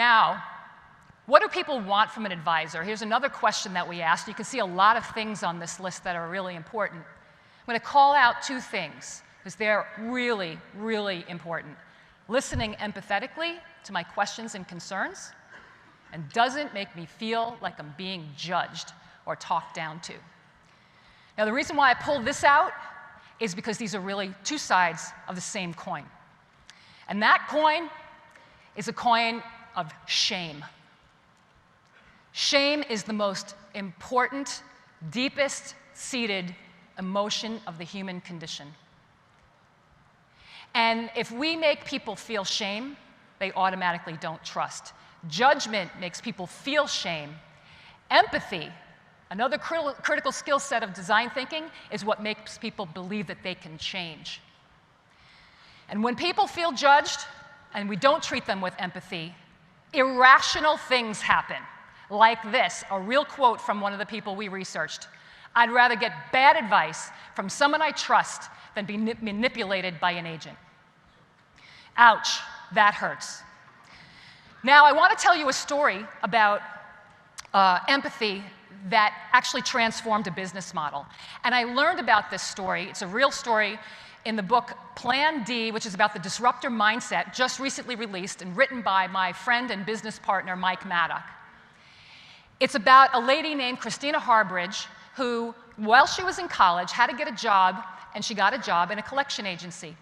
Now, what do people want from an advisor? Here's another question that we asked. You can see a lot of things on this list that are really important. I'm going to call out two things because they're really, really important. Listening empathetically to my questions and concerns, and doesn't make me feel like I'm being judged or talked down to. Now, the reason why I pulled this out is because these are really two sides of the same coin. And that coin is a coin of shame. Shame is the most important, deepest seated emotion of the human condition. And if we make people feel shame, they automatically don't trust. Judgment makes people feel shame. Empathy, another critical skill set of design thinking, is what makes people believe that they can change. And when people feel judged and we don't treat them with empathy, irrational things happen. Like this, a real quote from one of the people we researched. I'd rather get bad advice from someone I trust than be manipulated by an agent. Ouch, that hurts. Now, I want to tell you a story about empathy that actually transformed a business model. And I learned about this story, it's a real story, in the book Plan D, which is about the disruptor mindset, just recently released and written by my friend and business partner, Mike Maddock. It's about a lady named Christina Harbridge who, while she was in college, had to get a job, and she got a job in a collection agency.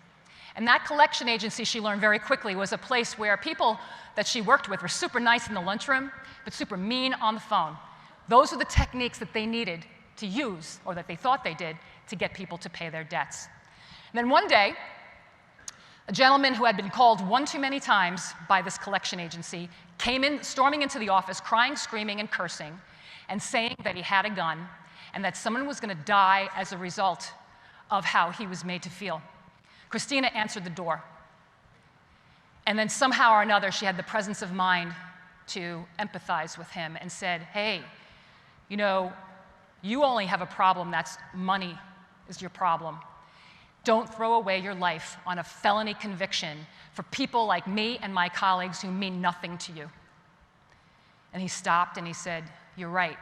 And that collection agency, she learned very quickly, was a place where people that she worked with were super nice in the lunchroom, but super mean on the phone. Those were the techniques that they needed to use, or that they thought they did, to get people to pay their debts. And then one day, a gentleman who had been called one too many times by this collection agency came in, storming into the office, crying, screaming, and cursing, and saying that he had a gun and that someone was going to die as a result of how he was made to feel. Christina answered the door. And then somehow or another, she had the presence of mind to empathize with him and said, hey, you know, you only have a problem that's money is your problem. Don't throw away your life on a felony conviction for people like me and my colleagues who mean nothing to you. And he stopped and he said, you're right.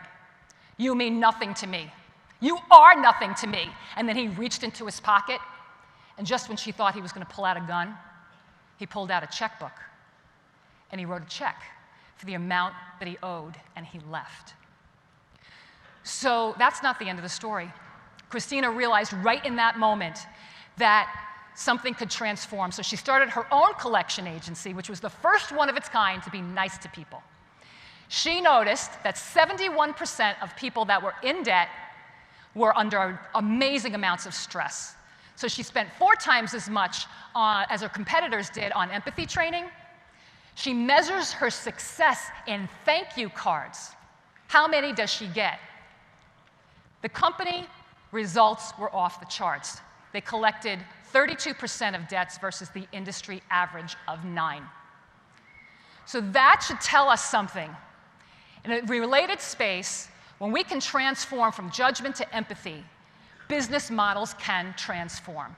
You mean nothing to me. You are nothing to me. And then he reached into his pocket, and just when she thought he was going to pull out a gun, he pulled out a checkbook, and he wrote a check for the amount that he owed, and he left. So that's not the end of the story. Christina realized right in that moment that something could transform. So she started her own collection agency, which was the first one of its kind to be nice to people. She noticed that 71% of people that were in debt were under amazing amounts of stress. So she spent 4 times as much as her competitors did on empathy training. She measures her success in thank you cards. How many does she get? The company results were off the charts. They collected 32% of debts versus the industry average of 9%. So that should tell us something. In a related space, when we can transform from judgment to empathy, business models can transform.